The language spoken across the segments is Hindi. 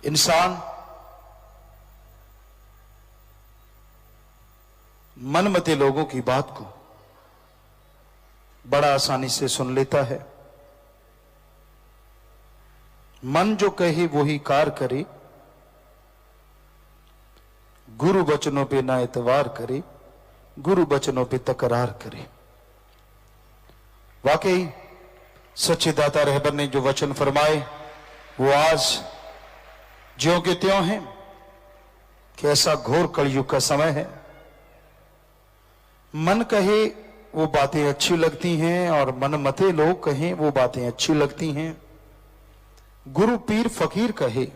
इंसान मनमते लोगों की बात को बड़ा आसानी से सुन लेता है। मन जो कहे वही कार करे, गुरु वचनों पे ना एतवार करे, गुरु वचनों पे तकरार करे। वाकई सच्चे दाता रहबर ने जो वचन फरमाए वो आज ज्यों के त्यों हैं कि ऐसा घोर कलयुग का समय है। मन कहे वो बातें अच्छी लगती हैं और मनमते लोग कहें वो बातें अच्छी लगती हैं। गुरु पीर फकीर कहे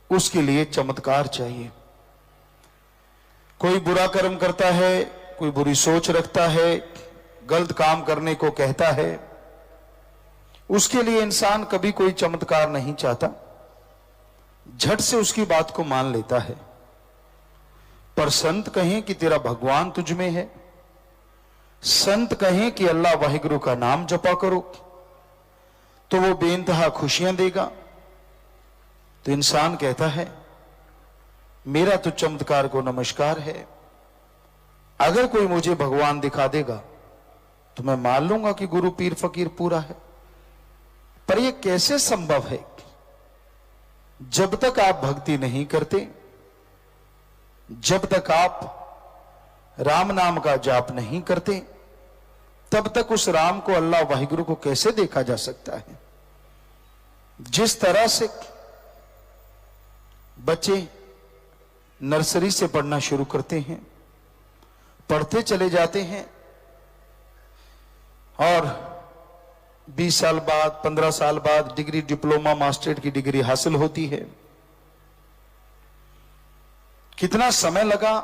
उसके लिए चमत्कार चाहिए। कोई बुरा कर्म करता है, कोई बुरी सोच रखता है, गलत काम करने को कहता है, उसके लिए इंसान कभी कोई चमत्कार नहीं चाहता, झट से उसकी बात को मान लेता है। पर संत कहें कि तेरा भगवान तुझ में है, संत कहें कि अल्लाह वाहिगुरु का नाम जपा करो तो वो बेइंतहा खुशियां देगा। तो इंसान कहता है मेरा तो चमत्कार को नमस्कार है, अगर कोई मुझे भगवान दिखा देगा तो मैं मान लूंगा कि गुरु पीर फकीर पूरा है। पर यह कैसे संभव है? जब तक आप भक्ति नहीं करते, जब तक आप राम नाम का जाप नहीं करते, तब तक उस राम को अल्लाह वाहिगुरु को कैसे देखा जा सकता है? जिस तरह से बच्चे नर्सरी से पढ़ना शुरू करते हैं, पढ़ते चले जाते हैं और 20 साल बाद 15 साल बाद डिग्री, डिप्लोमा, मास्टरेट की डिग्री हासिल होती है। कितना समय लगा,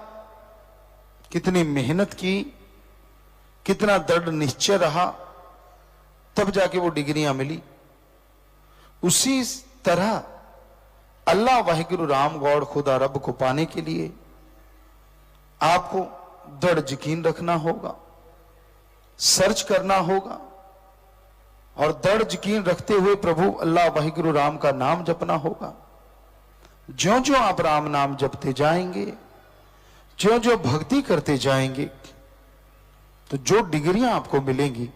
कितनी मेहनत की, कितना दृढ़ निश्चय रहा, तब जाके वो डिग्रियां मिली। उसी तरह अल्लाह वाहिगुरु राम गौड़ खुदा रब को पाने के लिए आपको दृढ़ यकीन रखना होगा, सर्च करना होगा और दृढ़ यकीन रखते हुए प्रभु अल्लाह वाहिगुरु राम का नाम जपना होगा। ज्यों ज्यों आप राम नाम जपते जाएंगे, ज्यों ज्यों भक्ति करते जाएंगे, तो जो डिग्रियां आपको मिलेंगी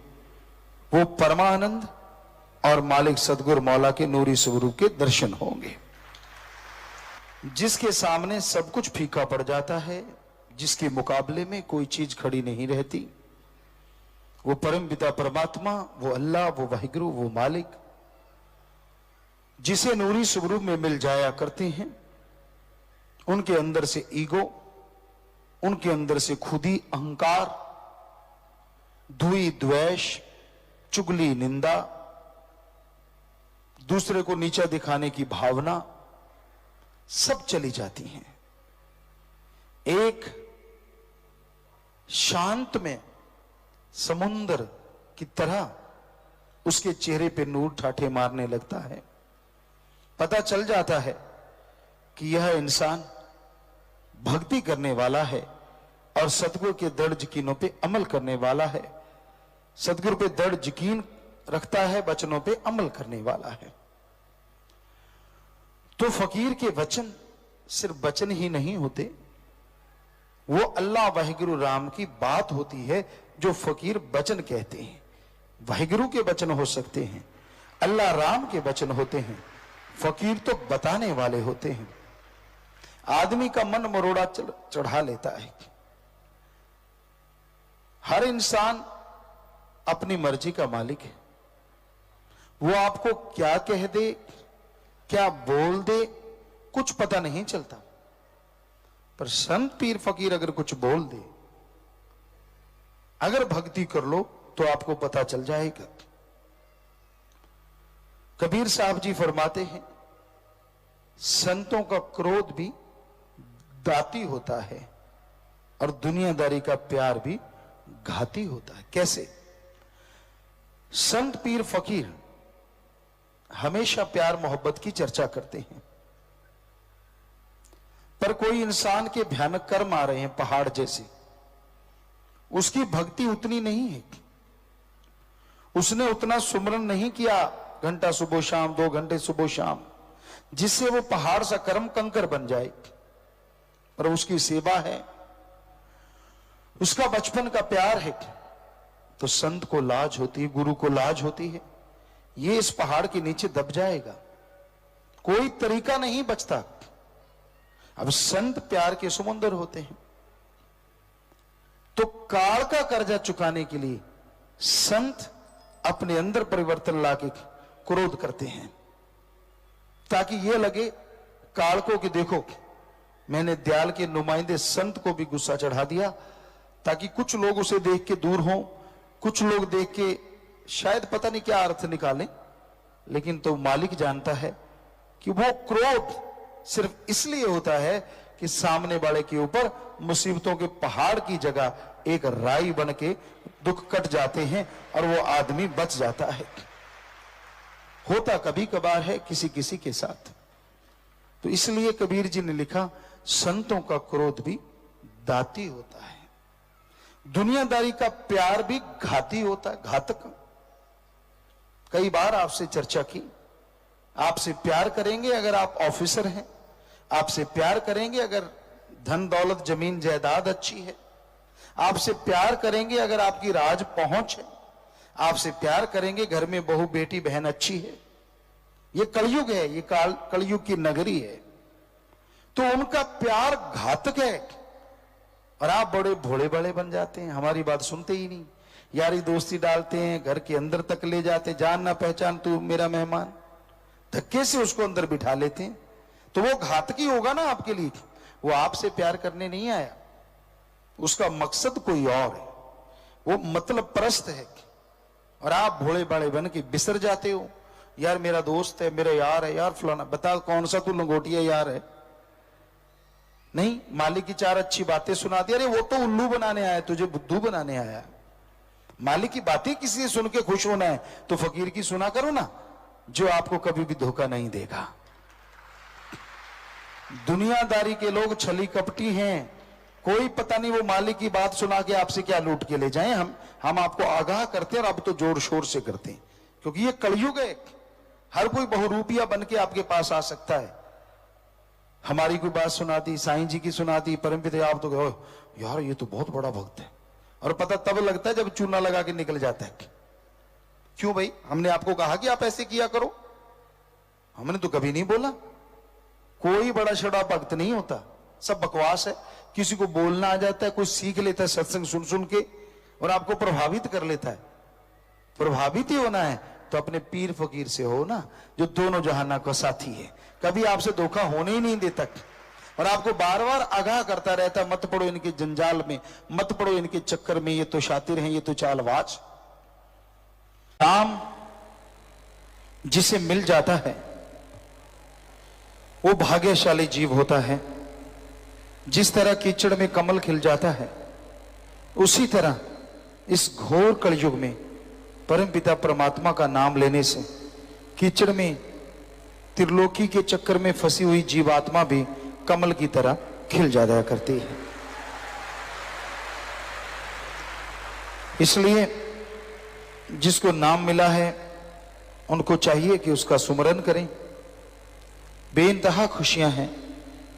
वो परमानंद और मालिक सदगुरु मौला के नूरी स्वरूप के दर्शन होंगे। जिसके सामने सब कुछ फीका पड़ जाता है, जिसके मुकाबले में कोई चीज खड़ी नहीं रहती, वो परम पिता परमात्मा, वो अल्लाह, वो वाहिगुरु, वो मालिक, जिसे नूरी स्वरूप में मिल जाया करते हैं, उनके अंदर से ईगो, उनके अंदर से खुदी अहंकार, धुई द्वेष, चुगली निंदा, दूसरे को नीचा दिखाने की भावना सब चली जाती हैं। एक शांत में समुद्र की तरह उसके चेहरे पे नूर ठाठे मारने लगता है। पता चल जाता है कि यह इंसान भक्ति करने वाला है और सतगुरु के दृढ़ यकीनों पे अमल करने वाला है, सतगुरु पे दृढ़ यकीन रखता है, वचनों पे अमल करने वाला है। तो फकीर के वचन सिर्फ वचन ही नहीं होते, वो अल्लाह वाहिगुरु राम की बात होती है जो फकीर वचन कहते हैं। वाहिगुरु के वचन हो सकते हैं, अल्लाह राम के वचन होते हैं, फकीर तो बताने वाले होते हैं। आदमी का मन मरोड़ा चढ़ा लेता है। हर इंसान अपनी मर्जी का मालिक है। वो आपको क्या कह दे, क्या बोल दे, कुछ पता नहीं चलता। पर संत पीर फकीर अगर कुछ बोल दे, अगर भक्ति कर लो तो आपको पता चल जाएगा। कबीर साहब जी फरमाते हैं संतों का क्रोध भी दाती होता है और दुनियादारी का प्यार भी घाती होता है। कैसे? संत पीर फकीर हमेशा प्यार मोहब्बत की चर्चा करते हैं, पर कोई इंसान के भयानक कर्म आ रहे हैं पहाड़ जैसे, उसकी भक्ति उतनी नहीं है, उसने उतना सुमरन नहीं किया, घंटा सुबह शाम, 2 घंटे सुबह शाम, जिससे वो पहाड़ सा कर्म कंकर बन जाए, पर उसकी सेवा है, उसका बचपन का प्यार है, तो संत को लाज होती है, गुरु को लाज होती है। ये इस पहाड़ के नीचे दब जाएगा, कोई तरीका नहीं बचता। अब संत प्यार के समुंदर होते हैं, तो काल का कर्जा चुकाने के लिए संत अपने अंदर परिवर्तन लाके क्रोध करते हैं, ताकि यह लगे काल को कि देखो मैंने दयाल के नुमाइंदे संत को भी गुस्सा चढ़ा दिया, ताकि कुछ लोग उसे देख के दूर हों, कुछ लोग देख के शायद पता नहीं क्या अर्थ निकालें, लेकिन तो मालिक जानता है कि वो क्रोध सिर्फ इसलिए होता है कि सामने वाले के ऊपर मुसीबतों के पहाड़ की जगह एक राई बन के दुख कट जाते हैं और वो आदमी बच जाता है। होता कभी कभार है किसी किसी के साथ। तो इसलिए कबीर जी ने लिखा, संतों का क्रोध भी दाती होता है, दुनियादारी का प्यार भी घाती होता है, घातक। कई बार आपसे चर्चा की, आपसे प्यार करेंगे अगर आप ऑफिसर हैं, आपसे प्यार करेंगे अगर धन दौलत जमीन जायदाद अच्छी है, आपसे प्यार करेंगे अगर आपकी राज पहुंच है, आपसे प्यार करेंगे घर में बहू बेटी बहन अच्छी है। ये कलयुग है, ये कलयुग की नगरी है, तो उनका प्यार घातक है और आप बड़े भोले बड़े बन जाते हैं, हमारी बात सुनते ही नहीं, यारी दोस्ती डालते हैं, घर के अंदर तक ले जाते, जान ना पहचान तू मेरा मेहमान, धक्के से उसको अंदर बिठा लेते हैं। तो वो घातकी होगा ना आपके लिए, वो आपसे प्यार करने नहीं आया, उसका मकसद कोई और है, वो मतलब परस्त है। और आप भोले बड़े बन के बिसर जाते हो, यार मेरा दोस्त है, मेरा यार है, यार फलाना, बता कौन सा तू लंगोटिया यार है? नहीं, मालिक की चार अच्छी बातें सुना दी, अरे वो तो उल्लू बनाने आया, तुझे बुद्धू बनाने आया। मालिक की बातें किसी से सुन के खुश होना है तो फकीर की सुना करो ना, जो आपको कभी भी धोखा नहीं देगा। दुनियादारी के लोग छली कपटी हैं, कोई पता नहीं वो मालिक की बात सुना के आपसे क्या लूट के ले जाएं। हम आपको आगाह करते हैं और अब तो जोर शोर से करते हैं, क्योंकि ये कलयुग है, हर कोई बहुरूपिया बन के आपके पास आ सकता है। हमारी कोई बात सुना दी, साईं जी की सुना दी, परमपिता, आप तो कहो यार ये तो बहुत बड़ा भक्त है, और पता तब लगता है जब चूना लगा के निकल जाता है। क्यों भाई, हमने आपको कहा कि आप ऐसे किया करो? हमने तो कभी नहीं बोला। कोई बड़ा छड़ा भक्त नहीं होता, सब बकवास है। किसी को बोलना आ जाता है, कोई सीख लेता है सत्संग सुन सुन के और आपको प्रभावित कर लेता है। प्रभावित ही होना है तो अपने पीर फकीर से हो ना, जो दोनों जहाना का साथी है, कभी आपसे धोखा होने ही नहीं देता और आपको बार बार आगाह करता रहता, मत पड़ो इनके जंजाल में, मत पड़ो इनके चक्कर में, ये तो शातिर हैं, ये तो चालबाज। राम जिसे मिल जाता है वो भाग्यशाली जीव होता है। जिस तरह कीचड़ में कमल खिल जाता है, उसी तरह इस घोर कलयुग में परमपिता परमात्मा का नाम लेने से कीचड़ में त्रिलोकी के चक्कर में फंसी हुई जीवात्मा भी कमल की तरह खिल जाया करती है। इसलिए जिसको नाम मिला है उनको चाहिए कि उसका सुमरन करें। बेइंतहा खुशियां हैं,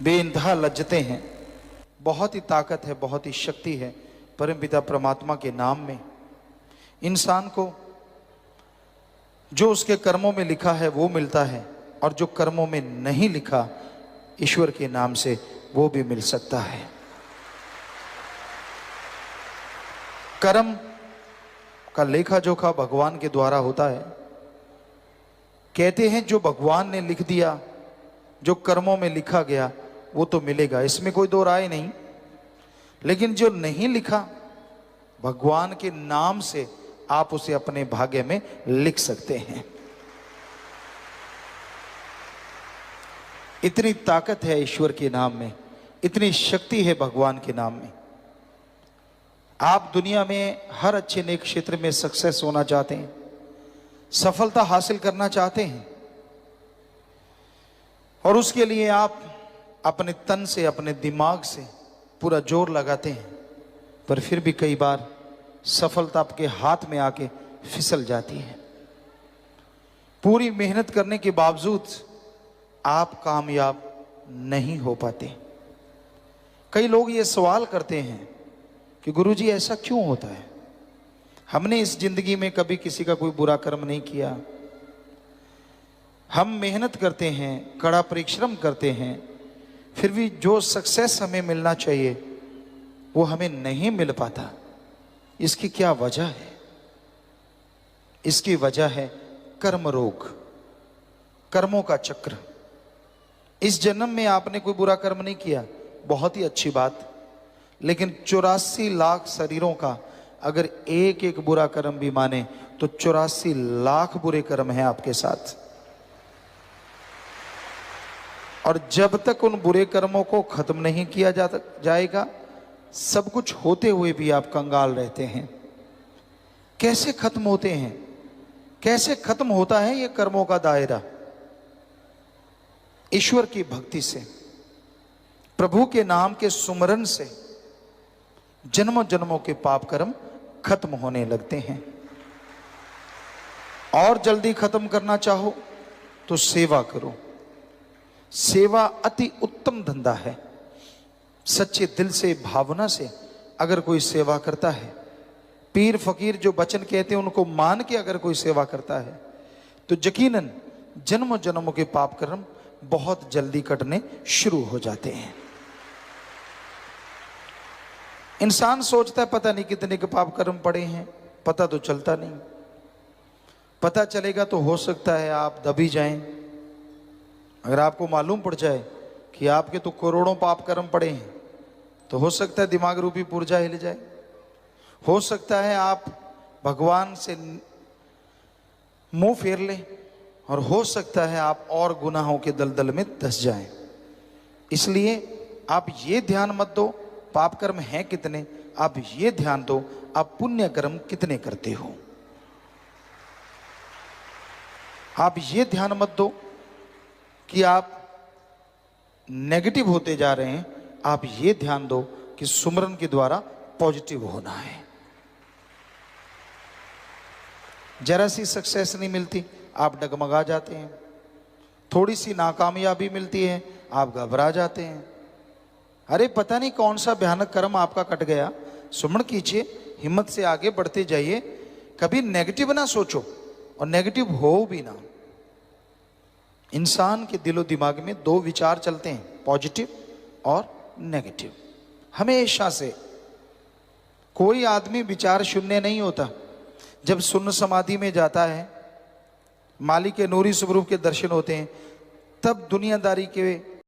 बेइंतहा लज्जतें हैं, बहुत ही ताकत है, बहुत ही शक्ति है परमपिता परमात्मा के नाम में। इंसान को जो उसके कर्मों में लिखा है वो मिलता है, और जो कर्मों में नहीं लिखा ईश्वर के नाम से वो भी मिल सकता है। कर्म का लेखा जोखा भगवान के द्वारा होता है। कहते हैं जो भगवान ने लिख दिया, जो कर्मों में लिखा गया वो तो मिलेगा, इसमें कोई दो राय नहीं। लेकिन जो नहीं लिखा, भगवान के नाम से आप उसे अपने भाग्य में लिख सकते हैं। इतनी ताकत है ईश्वर के नाम में, इतनी शक्ति है भगवान के नाम में। आप दुनिया में हर अच्छे नेक क्षेत्र में सक्सेस होना चाहते हैं, सफलता हासिल करना चाहते हैं, और उसके लिए आप अपने तन से, अपने दिमाग से पूरा जोर लगाते हैं, पर फिर भी कई बार सफलता आपके हाथ में आके फिसल जाती है। पूरी मेहनत करने के बावजूद आप कामयाब नहीं हो पाते। कई लोग ये सवाल करते हैं कि गुरुजी ऐसा क्यों होता है? हमने इस जिंदगी में कभी किसी का कोई बुरा कर्म नहीं किया, हम मेहनत करते हैं, कड़ा परिश्रम करते हैं, फिर भी जो सक्सेस हमें मिलना चाहिए वो हमें नहीं मिल पाता। इसकी क्या वजह है? इसकी वजह है कर्म रोग, कर्मों का चक्र। इस जन्म में आपने कोई बुरा कर्म नहीं किया, बहुत ही अच्छी बात, लेकिन 84 लाख शरीरों का अगर एक एक बुरा कर्म भी माने तो 84 लाख बुरे कर्म हैं आपके साथ। और जब तक उन बुरे कर्मों को खत्म नहीं किया जाएगा, सब कुछ होते हुए भी आप कंगाल रहते हैं। कैसे खत्म होते हैं? कैसे खत्म होता है ये कर्मों का दायरा? ईश्वर की भक्ति से, प्रभु के नाम के सुमरन से जन्मों जन्मों के पाप कर्म खत्म होने लगते हैं। और जल्दी खत्म करना चाहो तो सेवा करो। सेवा अति उत्तम धंधा है। सच्चे दिल से, भावना से अगर कोई सेवा करता है, पीर फकीर जो वचन कहते हैं उनको मान के अगर कोई सेवा करता है, तो यकीनन जन्मों जन्मों के पाप कर्म बहुत जल्दी कटने शुरू हो जाते हैं। इंसान सोचता है पता नहीं कितने के पाप कर्म पड़े हैं, पता तो चलता नहीं। पता चलेगा तो हो सकता है आप दबी जाएं। अगर आपको मालूम पड़ जाए कि आपके तो करोड़ों पाप कर्म पड़े हैं, तो हो सकता है दिमाग रूपी पुर्जा हिल जाए। हो सकता है आप भगवान से मुंह फेर लें, और हो सकता है आप और गुनाहों के दलदल में धंस जाएं। इसलिए आप ये ध्यान मत दो पाप कर्म हैं कितने, आप ये ध्यान दो आप पुण्य कर्म कितने करते हो। आप ये ध्यान मत दो कि आप नेगेटिव होते जा रहे हैं, आप ये ध्यान दो कि सुमरन के द्वारा पॉजिटिव होना है। जरा सी सक्सेस नहीं मिलती आप डगमगा जाते हैं, थोड़ी सी नाकामयाबी मिलती है आप घबरा जाते हैं। अरे पता नहीं कौन सा भयानक कर्म आपका कट गया। सुमरण कीजिए, हिम्मत से आगे बढ़ते जाइए, कभी नेगेटिव ना सोचो और नेगेटिव हो भी ना। इंसान के दिलो दिमाग में दो विचार चलते हैं, पॉजिटिव और नेगेटिव। हमेशा से कोई आदमी विचार शून्य नहीं होता। जब शून्य समाधि में जाता है, मालिक के नूरी स्वरूप के दर्शन होते हैं, तब दुनियादारी के